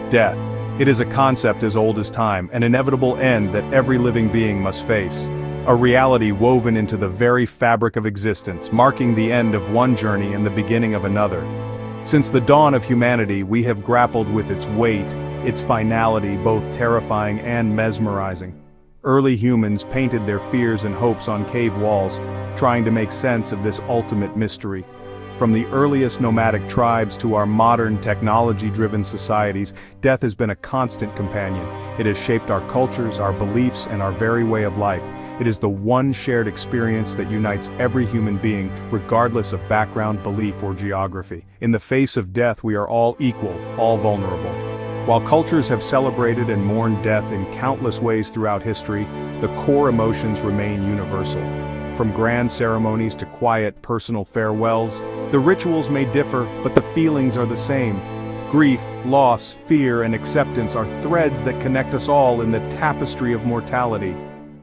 Death. It is a concept as old as time, an inevitable end that every living being must face. A reality woven into the very fabric of existence, marking the end of one journey and the beginning of another. Since the dawn of humanity, we have grappled with its weight, its finality, both terrifying and mesmerizing. Early humans painted their fears and hopes on cave walls, trying to make sense of this ultimate mystery. From the earliest nomadic tribes to our modern technology-driven societies, death has been a constant companion. It has shaped our cultures, our beliefs, and our very way of life. It is the one shared experience that unites every human being, regardless of background, belief, or geography. In the face of death, we are all equal, all vulnerable. While cultures have celebrated and mourned death in countless ways throughout history, the core emotions remain universal. From grand ceremonies to quiet, personal farewells, the rituals may differ, but the feelings are the same. Grief, loss, fear, and acceptance are threads that connect us all in the tapestry of mortality.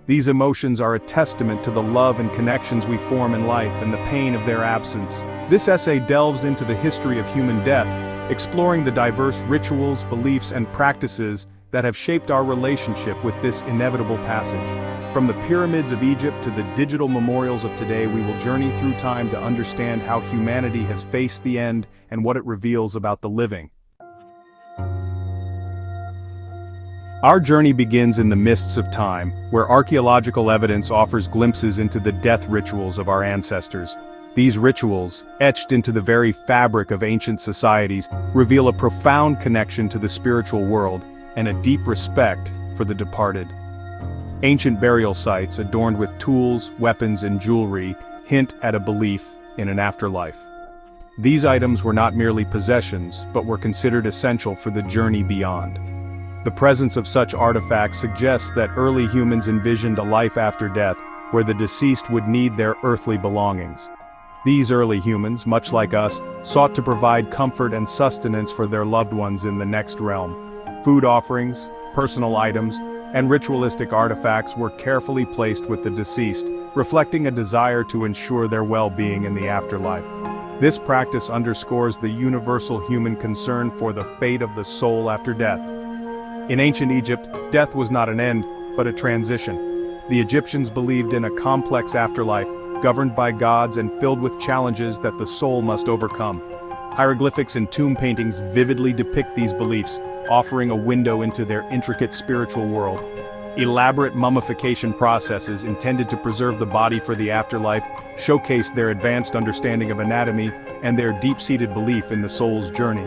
These emotions are a testament to the love and connections we form in life and the pain of their absence. This essay delves into the history of human death, exploring the diverse rituals, beliefs, and practices that have shaped our relationship with this inevitable passage. From the pyramids of Egypt to the digital memorials of today, we will journey through time to understand how humanity has faced the end and what it reveals about the living. Our journey begins in the mists of time, where archaeological evidence offers glimpses into the death rituals of our ancestors. These rituals, etched into the very fabric of ancient societies, reveal a profound connection to the spiritual world and a deep respect for the departed. Ancient burial sites adorned with tools, weapons, and jewelry hint at a belief in an afterlife. These items were not merely possessions, but were considered essential for the journey beyond. The presence of such artifacts suggests that early humans envisioned a life after death, where the deceased would need their earthly belongings. These early humans, much like us, sought to provide comfort and sustenance for their loved ones in the next realm. Food offerings, personal items, and ritualistic artifacts were carefully placed with the deceased, reflecting a desire to ensure their well-being in the afterlife. This practice underscores the universal human concern for the fate of the soul after death. In ancient Egypt, death was not an end, but a transition. The Egyptians believed in a complex afterlife, governed by gods and filled with challenges that the soul must overcome. Hieroglyphics and tomb paintings vividly depict these beliefs, offering a window into their intricate spiritual world. Elaborate mummification processes intended to preserve the body for the afterlife showcase their advanced understanding of anatomy and their deep-seated belief in the soul's journey.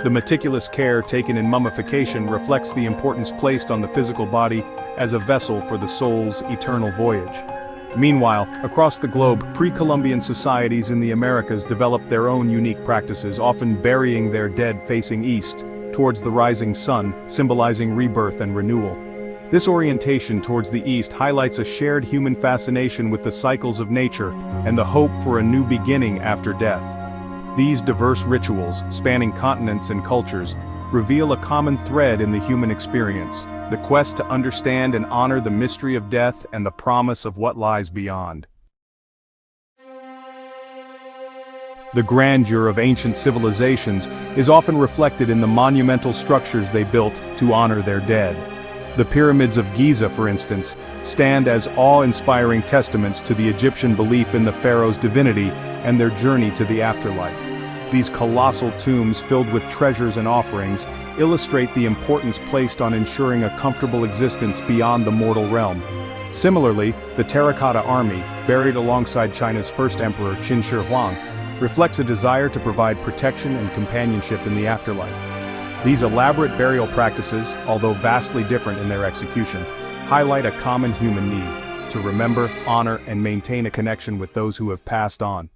The meticulous care taken in mummification reflects the importance placed on the physical body as a vessel for the soul's eternal voyage. Meanwhile, across the globe, pre-Columbian societies in the Americas developed their own unique practices, often burying their dead facing east, towards the rising sun, symbolizing rebirth and renewal. This orientation towards the east highlights a shared human fascination with the cycles of nature and the hope for a new beginning after death. These diverse rituals, spanning continents and cultures, reveal a common thread in the human experience: the quest to understand and honor the mystery of death and the promise of what lies beyond. The grandeur of ancient civilizations is often reflected in the monumental structures they built to honor their dead. The pyramids of Giza, for instance, stand as awe-inspiring testaments to the Egyptian belief in the pharaoh's divinity and their journey to the afterlife. These colossal tombs filled with treasures and offerings illustrate the importance placed on ensuring a comfortable existence beyond the mortal realm. Similarly, the terracotta army, buried alongside China's first emperor Qin Shi Huang, reflects a desire to provide protection and companionship in the afterlife. These elaborate burial practices, although vastly different in their execution, highlight a common human need: to remember, honor, and maintain a connection with those who have passed on.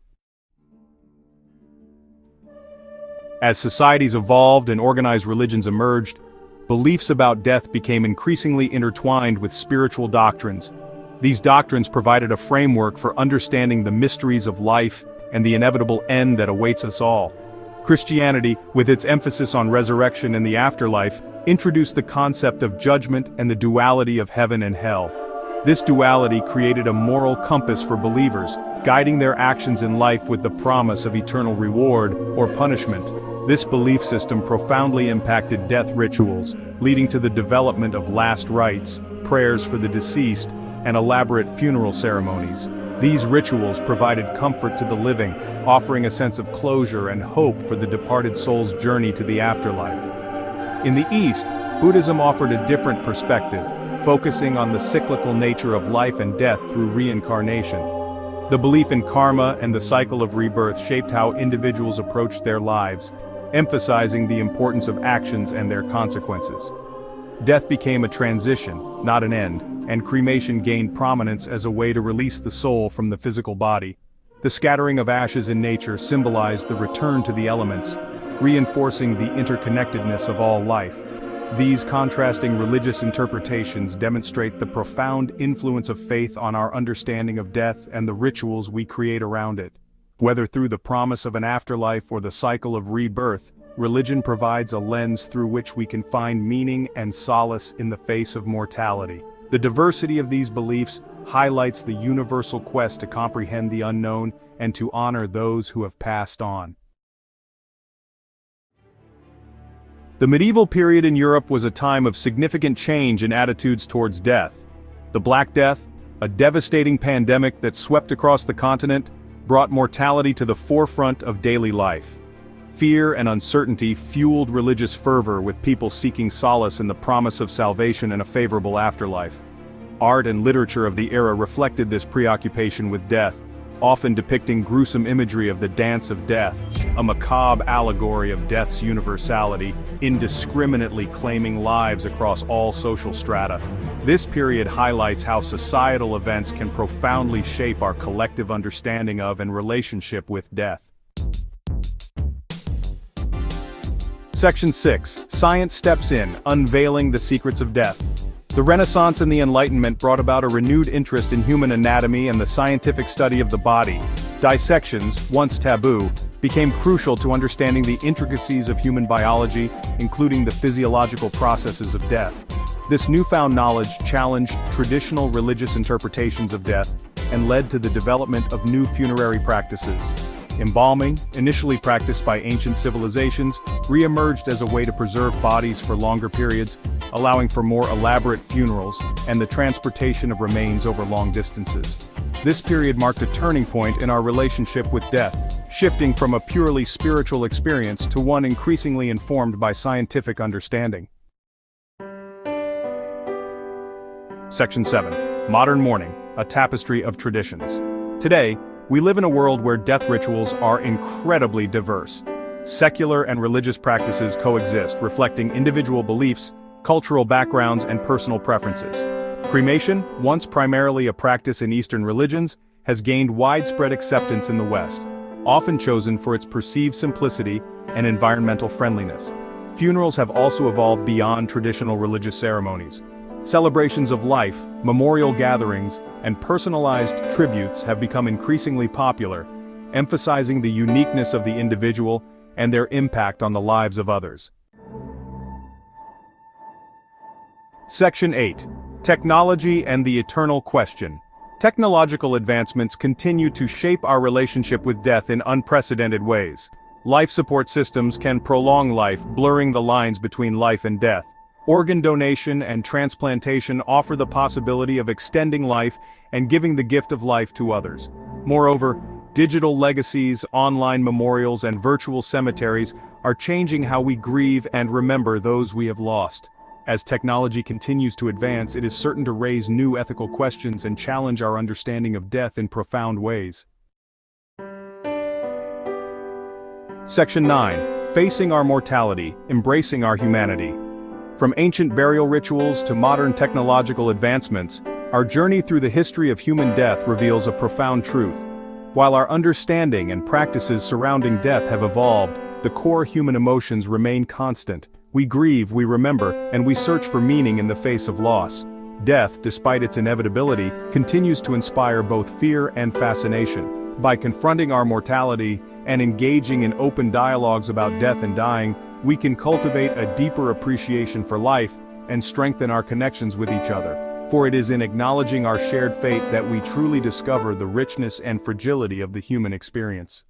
As societies evolved and organized religions emerged, beliefs about death became increasingly intertwined with spiritual doctrines. These doctrines provided a framework for understanding the mysteries of life and the inevitable end that awaits us all. Christianity, with its emphasis on resurrection and the afterlife, introduced the concept of judgment and the duality of heaven and hell. This duality created a moral compass for believers, guiding their actions in life with the promise of eternal reward or punishment. This belief system profoundly impacted death rituals, leading to the development of last rites, prayers for the deceased, and elaborate funeral ceremonies. These rituals provided comfort to the living, offering a sense of closure and hope for the departed soul's journey to the afterlife. In the East, Buddhism offered a different perspective, focusing on the cyclical nature of life and death through reincarnation. The belief in karma and the cycle of rebirth shaped how individuals approached their lives, emphasizing the importance of actions and their consequences. Death became a transition, not an end, and cremation gained prominence as a way to release the soul from the physical body. The scattering of ashes in nature symbolized the return to the elements, reinforcing the interconnectedness of all life. These contrasting religious interpretations demonstrate the profound influence of faith on our understanding of death and the rituals we create around it. Whether through the promise of an afterlife or the cycle of rebirth, religion provides a lens through which we can find meaning and solace in the face of mortality. The diversity of these beliefs highlights the universal quest to comprehend the unknown and to honor those who have passed on. The medieval period in Europe was a time of significant change in attitudes towards death. The Black Death, a devastating pandemic that swept across the continent, brought mortality to the forefront of daily life. Fear and uncertainty fueled religious fervor, with people seeking solace in the promise of salvation and a favorable afterlife. Art and literature of the era reflected this preoccupation with death, often depicting gruesome imagery of the dance of death, a macabre allegory of death's universality, indiscriminately claiming lives across all social strata. This period highlights how societal events can profoundly shape our collective understanding of and relationship with death. Section 6. Science steps in, unveiling the secrets of death. The Renaissance and the Enlightenment brought about a renewed interest in human anatomy and the scientific study of the body. Dissections, once taboo, became crucial to understanding the intricacies of human biology, including the physiological processes of death. This newfound knowledge challenged traditional religious interpretations of death and led to the development of new funerary practices. Embalming, initially practiced by ancient civilizations, re-emerged as a way to preserve bodies for longer periods, allowing for more elaborate funerals and the transportation of remains over long distances. This period marked a turning point in our relationship with death, shifting from a purely spiritual experience to one increasingly informed by scientific understanding. Section 7. Modern Mourning, a Tapestry of Traditions. Today, we live in a world where death rituals are incredibly diverse. Secular and religious practices coexist, reflecting individual beliefs, cultural backgrounds, and personal preferences. Cremation, once primarily a practice in Eastern religions, has gained widespread acceptance in the West, often chosen for its perceived simplicity and environmental friendliness. Funerals have also evolved beyond traditional religious ceremonies. Celebrations of life, memorial gatherings, and personalized tributes have become increasingly popular, emphasizing the uniqueness of the individual and their impact on the lives of others. Section 8. Technology and the Eternal Question. Technological advancements continue to shape our relationship with death in unprecedented ways. Life support systems can prolong life, blurring the lines between life and death. Organ donation and transplantation offer the possibility of extending life and giving the gift of life to others. Moreover, digital legacies, online memorials, and virtual cemeteries are changing how we grieve and remember those we have lost. As technology continues to advance, it is certain to raise new ethical questions and challenge our understanding of death in profound ways. Section 9. Facing our mortality, embracing our humanity. From ancient burial rituals to modern technological advancements, our journey through the history of human death reveals a profound truth. While our understanding and practices surrounding death have evolved, the core human emotions remain constant. We grieve, we remember, and we search for meaning in the face of loss. Death, despite its inevitability, continues to inspire both fear and fascination. By confronting our mortality and engaging in open dialogues about death and dying, we can cultivate a deeper appreciation for life and strengthen our connections with each other. For it is in acknowledging our shared fate that we truly discover the richness and fragility of the human experience.